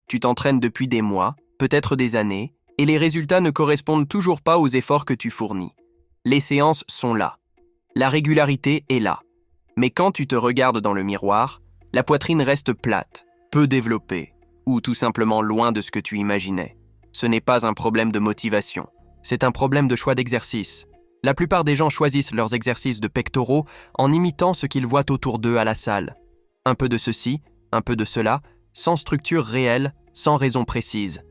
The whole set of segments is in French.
Tu t'entraînes depuis des mois, peut-être des années, et les résultats ne correspondent toujours pas aux efforts que tu fournis. Les séances sont là. La régularité est là. Mais quand tu te regardes dans le miroir, la poitrine reste plate, peu développée, ou tout simplement loin de ce que tu imaginais. Ce n'est pas un problème de motivation, c'est un problème de choix d'exercice. La plupart des gens choisissent leurs exercices de pectoraux en imitant ce qu'ils voient autour d'eux à la salle. Un peu de ceci, un peu de cela, sans structure réelle, sans raison précise.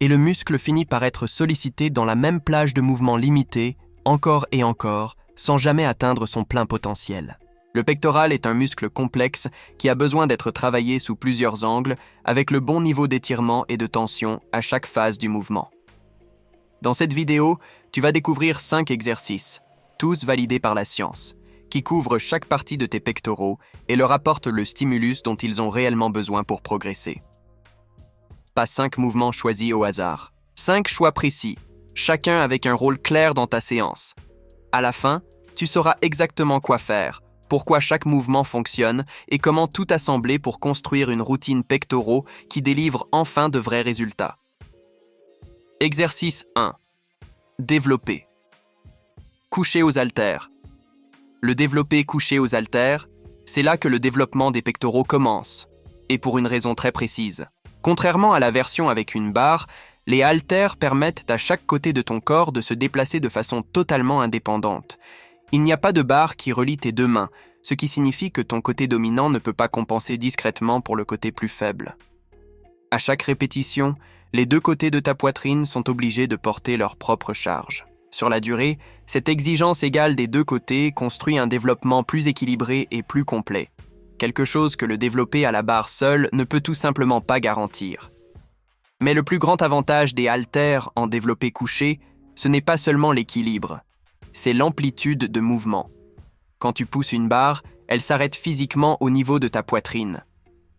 Et le muscle finit par être sollicité dans la même plage de mouvements limités, encore et encore, sans jamais atteindre son plein potentiel. Le pectoral est un muscle complexe qui a besoin d'être travaillé sous plusieurs angles avec le bon niveau d'étirement et de tension à chaque phase du mouvement. Dans cette vidéo, tu vas découvrir 5 exercices, tous validés par la science, qui couvrent chaque partie de tes pectoraux et leur apportent le stimulus dont ils ont réellement besoin pour progresser. Pas 5 mouvements choisis au hasard. 5 choix précis, chacun avec un rôle clair dans ta séance. À la fin, tu sauras exactement quoi faire, pourquoi chaque mouvement fonctionne et comment tout assembler pour construire une routine pectoraux qui délivre enfin de vrais résultats. Exercice 1. Développer. Couché aux haltères. Le développé couché aux haltères, c'est là que le développement des pectoraux commence, et pour une raison très précise. Contrairement à la version avec une barre, les haltères permettent à chaque côté de ton corps de se déplacer de façon totalement indépendante. Il n'y a pas de barre qui relie tes deux mains, ce qui signifie que ton côté dominant ne peut pas compenser discrètement pour le côté plus faible. À chaque répétition, les deux côtés de ta poitrine sont obligés de porter leur propre charge. Sur la durée, cette exigence égale des deux côtés construit un développement plus équilibré et plus complet. Quelque chose que le développé à la barre seul ne peut tout simplement pas garantir. Mais le plus grand avantage des haltères en développé couché, ce n'est pas seulement l'équilibre, c'est l'amplitude de mouvement. Quand tu pousses une barre, elle s'arrête physiquement au niveau de ta poitrine.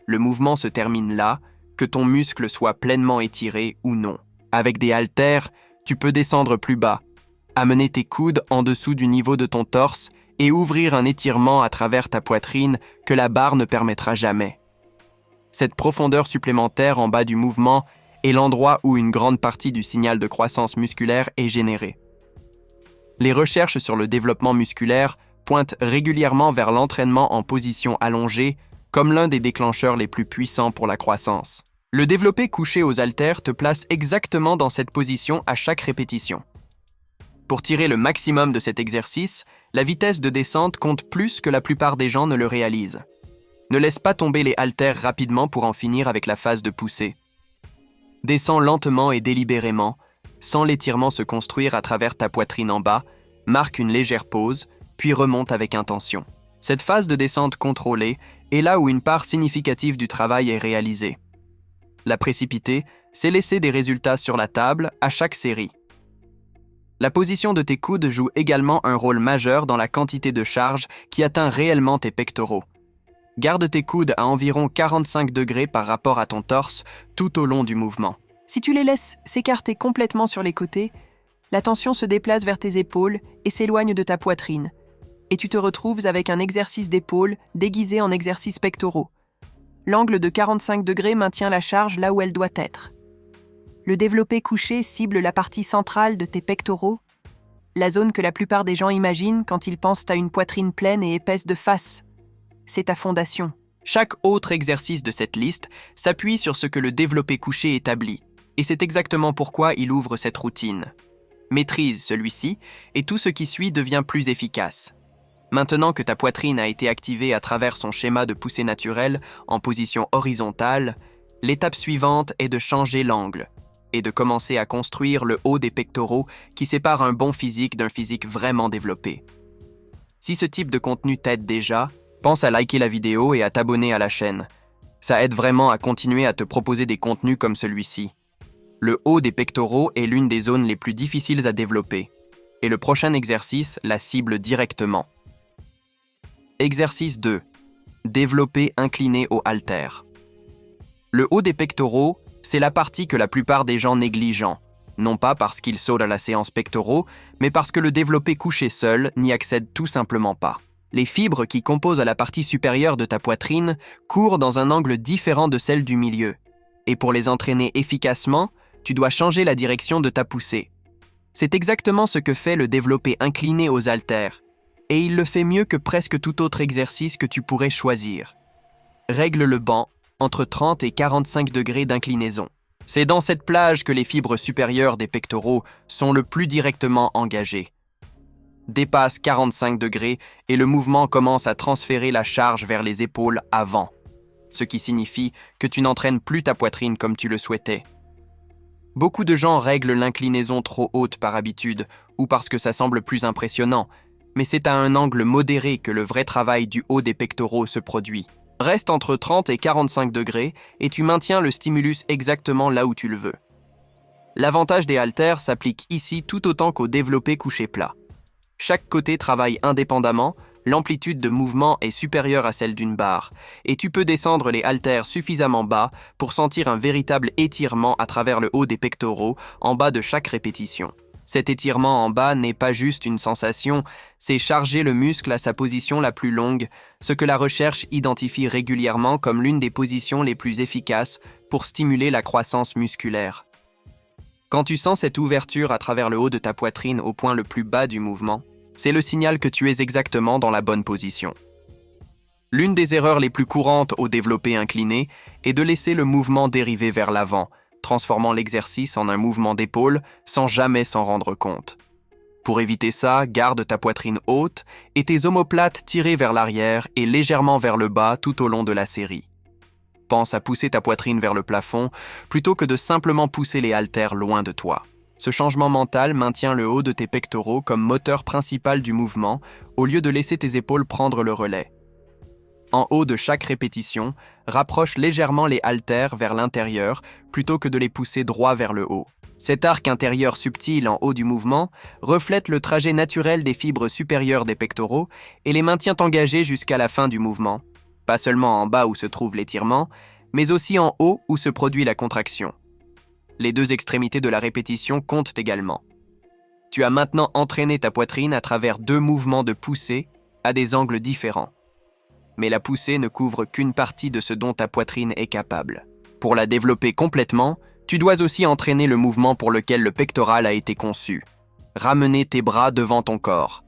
Le mouvement se termine là, que ton muscle soit pleinement étiré ou non. Avec des haltères, tu peux descendre plus bas, amener tes coudes en dessous du niveau de ton torse et ouvrir un étirement à travers ta poitrine que la barre ne permettra jamais. Cette profondeur supplémentaire en bas du mouvement est l'endroit où une grande partie du signal de croissance musculaire est générée. Les recherches sur le développement musculaire pointent régulièrement vers l'entraînement en position allongée comme l'un des déclencheurs les plus puissants pour la croissance. Le développé couché aux haltères te place exactement dans cette position à chaque répétition. Pour tirer le maximum de cet exercice, la vitesse de descente compte plus que la plupart des gens ne le réalisent. Ne laisse pas tomber les haltères rapidement pour en finir avec la phase de poussée. Descends lentement et délibérément, sans l'étirement se construire à travers ta poitrine en bas, marque une légère pause, puis remonte avec intention. Cette phase de descente contrôlée est là où une part significative du travail est réalisée. La précipiter, c'est laisser des résultats sur la table à chaque série. La position de tes coudes joue également un rôle majeur dans la quantité de charge qui atteint réellement tes pectoraux. Garde tes coudes à environ 45 degrés par rapport à ton torse tout au long du mouvement. Si tu les laisses s'écarter complètement sur les côtés, la tension se déplace vers tes épaules et s'éloigne de ta poitrine. Et tu te retrouves avec un exercice d'épaule déguisé en exercice pectoraux. L'angle de 45 degrés maintient la charge là où elle doit être. Le développé couché cible la partie centrale de tes pectoraux, la zone que la plupart des gens imaginent quand ils pensent à une poitrine pleine et épaisse de face. C'est ta fondation. Chaque autre exercice de cette liste s'appuie sur ce que le développé couché établit, et c'est exactement pourquoi il ouvre cette routine. Maîtrise celui-ci, et tout ce qui suit devient plus efficace. Maintenant que ta poitrine a été activée à travers son schéma de poussée naturelle en position horizontale, l'étape suivante est de changer l'angle et de commencer à construire le haut des pectoraux qui sépare un bon physique d'un physique vraiment développé. Si ce type de contenu t'aide déjà, pense à liker la vidéo et à t'abonner à la chaîne. Ça aide vraiment à continuer à te proposer des contenus comme celui-ci. Le haut des pectoraux est l'une des zones les plus difficiles à développer, et le prochain exercice la cible directement. Exercice 2. Développé incliné au haltère. Le haut des pectoraux, c'est la partie que la plupart des gens négligent, non pas parce qu'ils sautent à la séance pectoraux, mais parce que le développé couché seul n'y accède tout simplement pas. Les fibres qui composent la partie supérieure de ta poitrine courent dans un angle différent de celle du milieu, Et pour les entraîner efficacement, tu dois changer la direction de ta poussée. C'est exactement ce que fait le développé incliné aux haltères, et il le fait mieux que presque tout autre exercice que tu pourrais choisir. Règle le banc entre 30 et 45 degrés d'inclinaison. C'est dans cette plage que les fibres supérieures des pectoraux sont le plus directement engagées. Dépasse 45 degrés et le mouvement commence à transférer la charge vers les épaules avant, ce qui signifie que tu n'entraînes plus ta poitrine comme tu le souhaitais. Beaucoup de gens règlent l'inclinaison trop haute par habitude ou parce que ça semble plus impressionnant, mais c'est à un angle modéré que le vrai travail du haut des pectoraux se produit. Reste entre 30 et 45 degrés et tu maintiens le stimulus exactement là où tu le veux. L'avantage des haltères s'applique ici tout autant qu'au développé couché plat. Chaque côté travaille indépendamment, l'amplitude de mouvement est supérieure à celle d'une barre, et tu peux descendre les haltères suffisamment bas pour sentir un véritable étirement à travers le haut des pectoraux en bas de chaque répétition. Cet étirement en bas n'est pas juste une sensation, c'est charger le muscle à sa position la plus longue, ce que la recherche identifie régulièrement comme l'une des positions les plus efficaces pour stimuler la croissance musculaire. Quand tu sens cette ouverture à travers le haut de ta poitrine au point le plus bas du mouvement, c'est le signal que tu es exactement dans la bonne position. L'une des erreurs les plus courantes au développé incliné est de laisser le mouvement dériver vers l'avant, transformant l'exercice en un mouvement d'épaule sans jamais s'en rendre compte. Pour éviter ça, garde ta poitrine haute et tes omoplates tirées vers l'arrière et légèrement vers le bas tout au long de la série. Pense à pousser ta poitrine vers le plafond plutôt que de simplement pousser les haltères loin de toi. Ce changement mental maintient le haut de tes pectoraux comme moteur principal du mouvement au lieu de laisser tes épaules prendre le relais. En haut de chaque répétition, rapproche légèrement les haltères vers l'intérieur plutôt que de les pousser droit vers le haut. Cet arc intérieur subtil en haut du mouvement reflète le trajet naturel des fibres supérieures des pectoraux et les maintient engagés jusqu'à la fin du mouvement, pas seulement en bas où se trouve l'étirement, mais aussi en haut où se produit la contraction. Les deux extrémités de la répétition comptent également. Tu as maintenant entraîné ta poitrine à travers deux mouvements de poussée à des angles différents. Mais la poussée ne couvre qu'une partie de ce dont ta poitrine est capable. Pour la développer complètement, tu dois aussi entraîner le mouvement pour lequel le pectoral a été conçu. Ramener tes bras devant ton corps.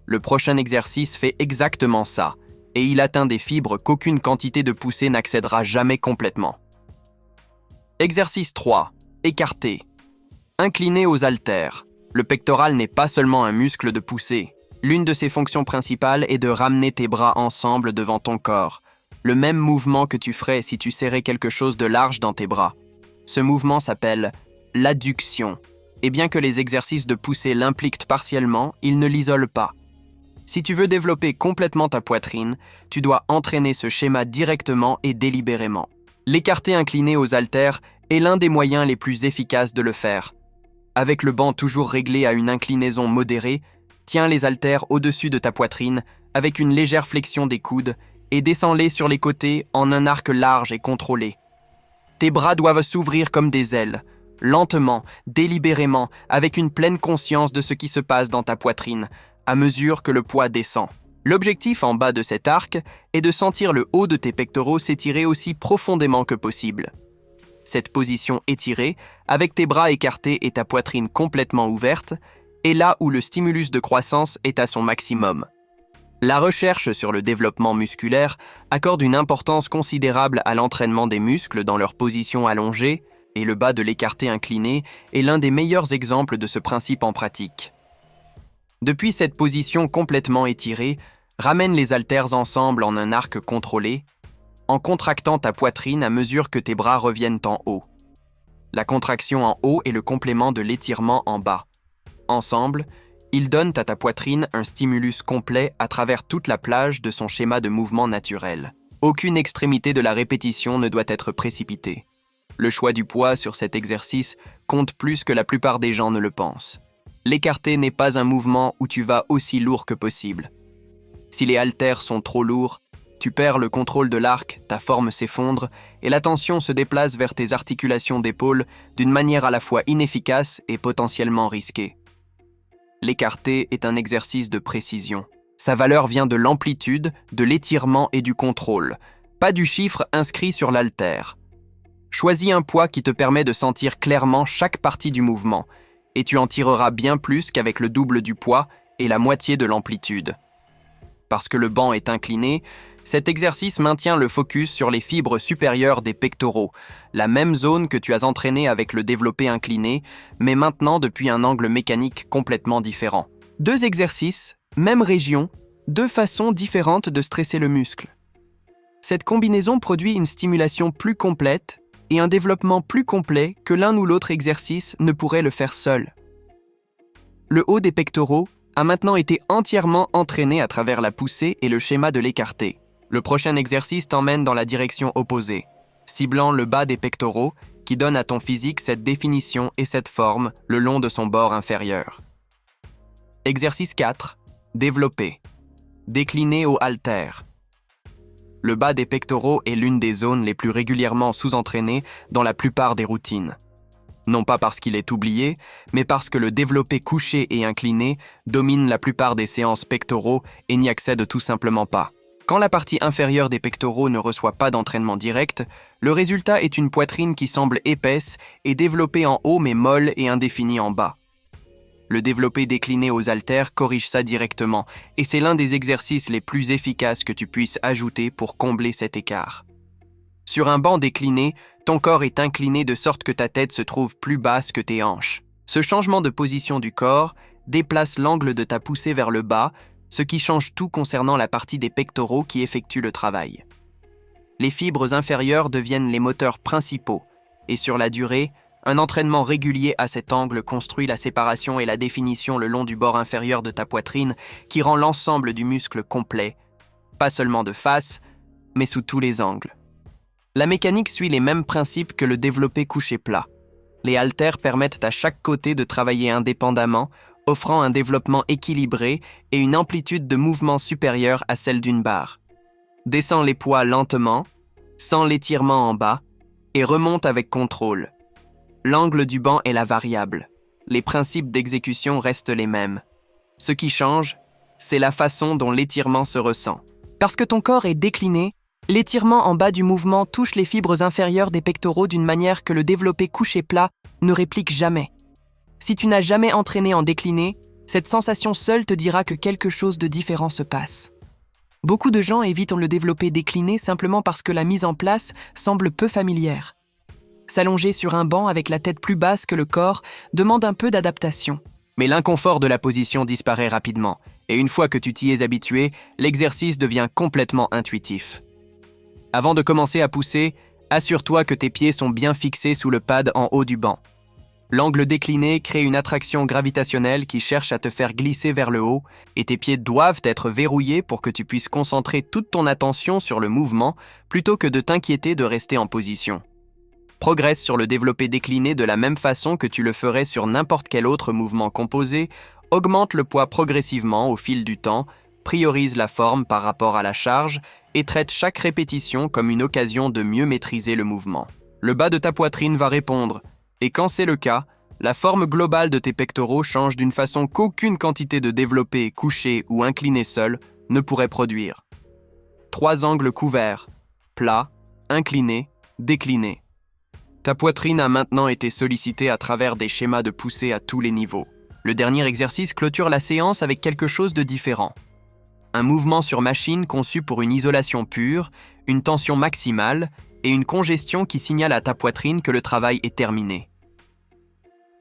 Le prochain exercice fait exactement ça, et il atteint des fibres qu'aucune quantité de poussée n'accédera jamais complètement. Exercice 3. Écarté. Incliné aux haltères. Le pectoral n'est pas seulement un muscle de poussée. L'une de ses fonctions principales est de ramener tes bras ensemble devant ton corps. Le même mouvement que tu ferais si tu serrais quelque chose de large dans tes bras. Ce mouvement s'appelle l'adduction. Et bien que les exercices de poussée l'impliquent partiellement, ils ne l'isolent pas. Si tu veux développer complètement ta poitrine, tu dois entraîner ce schéma directement et délibérément. L'écarté incliné aux haltères est l'un des moyens les plus efficaces de le faire. Avec le banc toujours réglé à une inclinaison modérée, tiens les haltères au-dessus de ta poitrine avec une légère flexion des coudes et descends-les sur les côtés en un arc large et contrôlé. Tes bras doivent s'ouvrir comme des ailes, lentement, délibérément, avec une pleine conscience de ce qui se passe dans ta poitrine, à mesure que le poids descend. L'objectif en bas de cet arc est de sentir le haut de tes pectoraux s'étirer aussi profondément que possible. Cette position étirée, avec tes bras écartés et ta poitrine complètement ouverte, est là où le stimulus de croissance est à son maximum. La recherche sur le développement musculaire accorde une importance considérable à l'entraînement des muscles dans leur position allongée, et le bas de l'écarté incliné est l'un des meilleurs exemples de ce principe en pratique. Depuis cette position complètement étirée, ramène les haltères ensemble en un arc contrôlé, en contractant ta poitrine à mesure que tes bras reviennent en haut. La contraction en haut est le complément de l'étirement en bas. Ensemble, ils donnent à ta poitrine un stimulus complet à travers toute la plage de son schéma de mouvement naturel. Aucune extrémité de la répétition ne doit être précipitée. Le choix du poids sur cet exercice compte plus que la plupart des gens ne le pensent. L'écarté n'est pas un mouvement où tu vas aussi lourd que possible. Si les haltères sont trop lourds, tu perds le contrôle de l'arc, ta forme s'effondre et la tension se déplace vers tes articulations d'épaule d'une manière à la fois inefficace et potentiellement risquée. L'écarté est un exercice de précision. Sa valeur vient de l'amplitude, de l'étirement et du contrôle, pas du chiffre inscrit sur l'haltère. Choisis un poids qui te permet de sentir clairement chaque partie du mouvement, et tu en tireras bien plus qu'avec le double du poids et la moitié de l'amplitude. Parce que le banc est incliné, cet exercice maintient le focus sur les fibres supérieures des pectoraux, la même zone que tu as entraînée avec le développé incliné, mais maintenant depuis un angle mécanique complètement différent. 2 exercices, même région, 2 façons différentes de stresser le muscle. Cette combinaison produit une stimulation plus complète et un développement plus complet que l'un ou l'autre exercice ne pourrait le faire seul. Le haut des pectoraux a maintenant été entièrement entraîné à travers la poussée et le schéma de l'écarté. Le prochain exercice t'emmène dans la direction opposée, ciblant le bas des pectoraux qui donne à ton physique cette définition et cette forme le long de son bord inférieur. Exercice 4. Développer. Décliner au haltère. Le bas des pectoraux est l'une des zones les plus régulièrement sous-entraînées dans la plupart des routines. Non pas parce qu'il est oublié, mais parce que le développé couché et incliné domine la plupart des séances pectoraux et n'y accède tout simplement pas. Quand la partie inférieure des pectoraux ne reçoit pas d'entraînement direct, le résultat est une poitrine qui semble épaisse et développée en haut mais molle et indéfinie en bas. Le développé décliné aux haltères corrige ça directement, et c'est l'un des exercices les plus efficaces que tu puisses ajouter pour combler cet écart. Sur un banc décliné, ton corps est incliné de sorte que ta tête se trouve plus basse que tes hanches. Ce changement de position du corps déplace l'angle de ta poussée vers le bas, ce qui change tout concernant la partie des pectoraux qui effectue le travail. Les fibres inférieures deviennent les moteurs principaux, et sur la durée, un entraînement régulier à cet angle construit la séparation et la définition le long du bord inférieur de ta poitrine qui rend l'ensemble du muscle complet, pas seulement de face, mais sous tous les angles. La mécanique suit les mêmes principes que le développé couché plat. Les haltères permettent à chaque côté de travailler indépendamment, offrant un développement équilibré et une amplitude de mouvement supérieure à celle d'une barre. Descends les poids lentement, sans l'étirement en bas, et remonte avec contrôle. L'angle du banc est la variable. Les principes d'exécution restent les mêmes. Ce qui change, c'est la façon dont l'étirement se ressent. Parce que ton corps est décliné, l'étirement en bas du mouvement touche les fibres inférieures des pectoraux d'une manière que le développé couché plat ne réplique jamais. Si tu n'as jamais entraîné en décliné, cette sensation seule te dira que quelque chose de différent se passe. Beaucoup de gens évitent le développé décliné simplement parce que la mise en place semble peu familière. S'allonger sur un banc avec la tête plus basse que le corps demande un peu d'adaptation. Mais l'inconfort de la position disparaît rapidement, et une fois que tu t'y es habitué, l'exercice devient complètement intuitif. Avant de commencer à pousser, assure-toi que tes pieds sont bien fixés sous le pad en haut du banc. L'angle décliné crée une attraction gravitationnelle qui cherche à te faire glisser vers le haut, et tes pieds doivent être verrouillés pour que tu puisses concentrer toute ton attention sur le mouvement plutôt que de t'inquiéter de rester en position. Progresse sur le développé décliné de la même façon que tu le ferais sur n'importe quel autre mouvement composé, augmente le poids progressivement au fil du temps, priorise la forme par rapport à la charge et traite chaque répétition comme une occasion de mieux maîtriser le mouvement. Le bas de ta poitrine va répondre, et quand c'est le cas, la forme globale de tes pectoraux change d'une façon qu'aucune quantité de développé, couché ou incliné seul ne pourrait produire. 3 angles couverts, plat, incliné, décliné. Ta poitrine a maintenant été sollicitée à travers des schémas de poussée à tous les niveaux. Le dernier exercice clôture la séance avec quelque chose de différent. Un mouvement sur machine conçu pour une isolation pure, une tension maximale et une congestion qui signale à ta poitrine que le travail est terminé.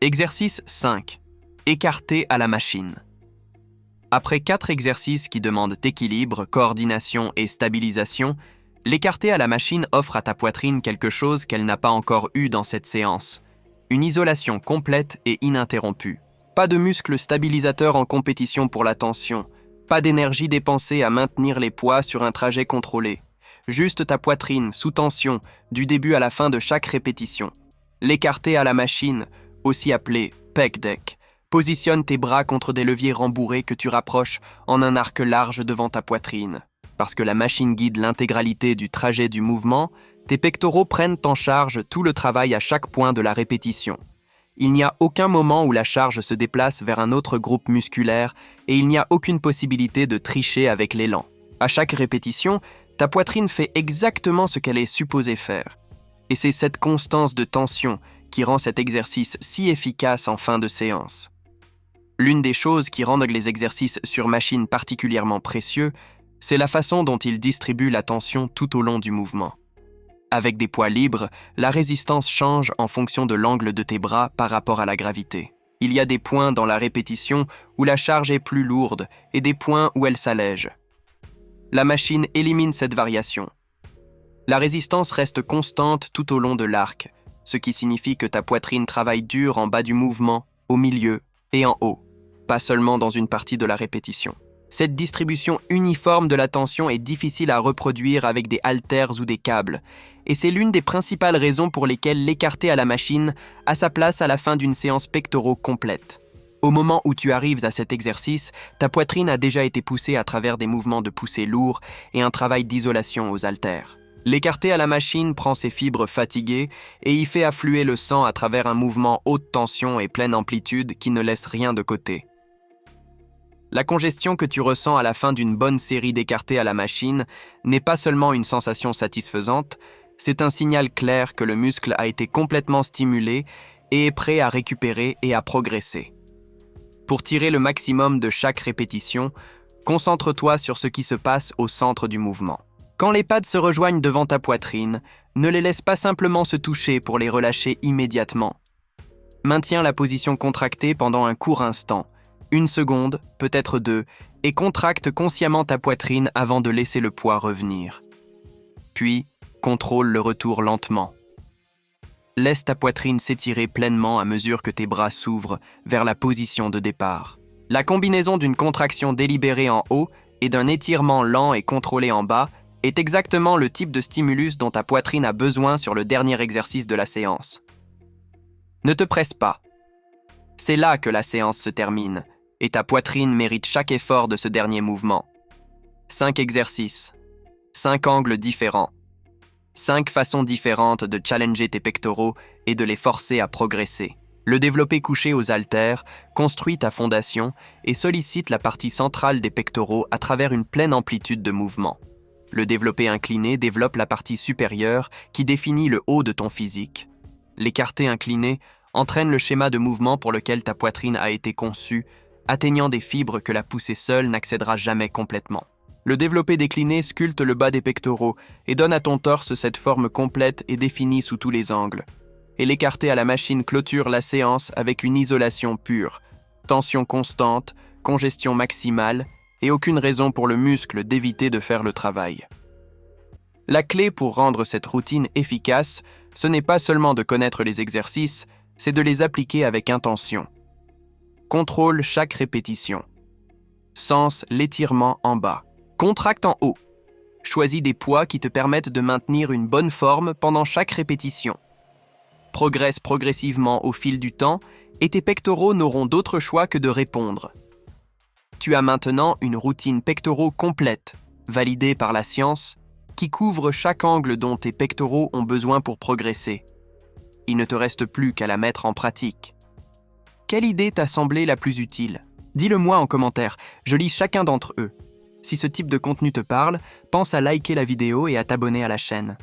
Exercice 5. Écarté à la machine. Après 4 exercices qui demandent équilibre, coordination et stabilisation, l'écarté à la machine offre à ta poitrine quelque chose qu'elle n'a pas encore eu dans cette séance. Une isolation complète et ininterrompue. Pas de muscles stabilisateurs en compétition pour la tension. Pas d'énergie dépensée à maintenir les poids sur un trajet contrôlé. Juste ta poitrine sous tension du début à la fin de chaque répétition. L'écarté à la machine, aussi appelé pec deck, positionne tes bras contre des leviers rembourrés que tu rapproches en un arc large devant ta poitrine. Parce que la machine guide l'intégralité du trajet du mouvement, tes pectoraux prennent en charge tout le travail à chaque point de la répétition. Il n'y a aucun moment où la charge se déplace vers un autre groupe musculaire et il n'y a aucune possibilité de tricher avec l'élan. À chaque répétition, ta poitrine fait exactement ce qu'elle est supposée faire. Et c'est cette constance de tension qui rend cet exercice si efficace en fin de séance. L'une des choses qui rendent les exercices sur machine particulièrement précieux, c'est la façon dont ils distribuent la tension tout au long du mouvement. Avec des poids libres, la résistance change en fonction de l'angle de tes bras par rapport à la gravité. Il y a des points dans la répétition où la charge est plus lourde et des points où elle s'allège. La machine élimine cette variation. La résistance reste constante tout au long de l'arc, ce qui signifie que ta poitrine travaille dur en bas du mouvement, au milieu et en haut, pas seulement dans une partie de la répétition. Cette distribution uniforme de la tension est difficile à reproduire avec des haltères ou des câbles, et c'est l'une des principales raisons pour lesquelles l'écarté à la machine a sa place à la fin d'une séance pectoraux complète. Au moment où tu arrives à cet exercice, ta poitrine a déjà été poussée à travers des mouvements de poussée lourds et un travail d'isolation aux haltères. L'écarté à la machine prend ses fibres fatiguées et y fait affluer le sang à travers un mouvement haute tension et pleine amplitude qui ne laisse rien de côté. La congestion que tu ressens à la fin d'une bonne série d'écartés à la machine n'est pas seulement une sensation satisfaisante, c'est un signal clair que le muscle a été complètement stimulé et est prêt à récupérer et à progresser. Pour tirer le maximum de chaque répétition, concentre-toi sur ce qui se passe au centre du mouvement. Quand les pads se rejoignent devant ta poitrine, ne les laisse pas simplement se toucher pour les relâcher immédiatement. Maintiens la position contractée pendant un court instant, 1 seconde, peut-être 2, et contracte consciemment ta poitrine avant de laisser le poids revenir. Puis, contrôle le retour lentement. Laisse ta poitrine s'étirer pleinement à mesure que tes bras s'ouvrent vers la position de départ. La combinaison d'une contraction délibérée en haut et d'un étirement lent et contrôlé en bas est exactement le type de stimulus dont ta poitrine a besoin sur le dernier exercice de la séance. Ne te presse pas. C'est là que la séance se termine, et ta poitrine mérite chaque effort de ce dernier mouvement. 5 exercices, 5 angles différents, 5 façons différentes de challenger tes pectoraux et de les forcer à progresser. Le développé couché aux haltères construit ta fondation et sollicite la partie centrale des pectoraux à travers une pleine amplitude de mouvement. Le développé incliné développe la partie supérieure qui définit le haut de ton physique. L'écarté incliné entraîne le schéma de mouvement pour lequel ta poitrine a été conçue, atteignant des fibres que la poussée seule n'accédera jamais complètement. Le développé décliné sculpte le bas des pectoraux et donne à ton torse cette forme complète et définie sous tous les angles. Et l'écarté à la machine clôture la séance avec une isolation pure, tension constante, congestion maximale et aucune raison pour le muscle d'éviter de faire le travail. La clé pour rendre cette routine efficace, ce n'est pas seulement de connaître les exercices, c'est de les appliquer avec intention. Contrôle chaque répétition. Sens l'étirement en bas. Contracte en haut. Choisis des poids qui te permettent de maintenir une bonne forme pendant chaque répétition. Progresse progressivement au fil du temps et tes pectoraux n'auront d'autre choix que de répondre. Tu as maintenant une routine pectoraux complète, validée par la science, qui couvre chaque angle dont tes pectoraux ont besoin pour progresser. Il ne te reste plus qu'à la mettre en pratique. Quelle idée t'a semblé la plus utile ? Dis-le-moi en commentaire, je lis chacun d'entre eux. Si ce type de contenu te parle, pense à liker la vidéo et à t'abonner à la chaîne.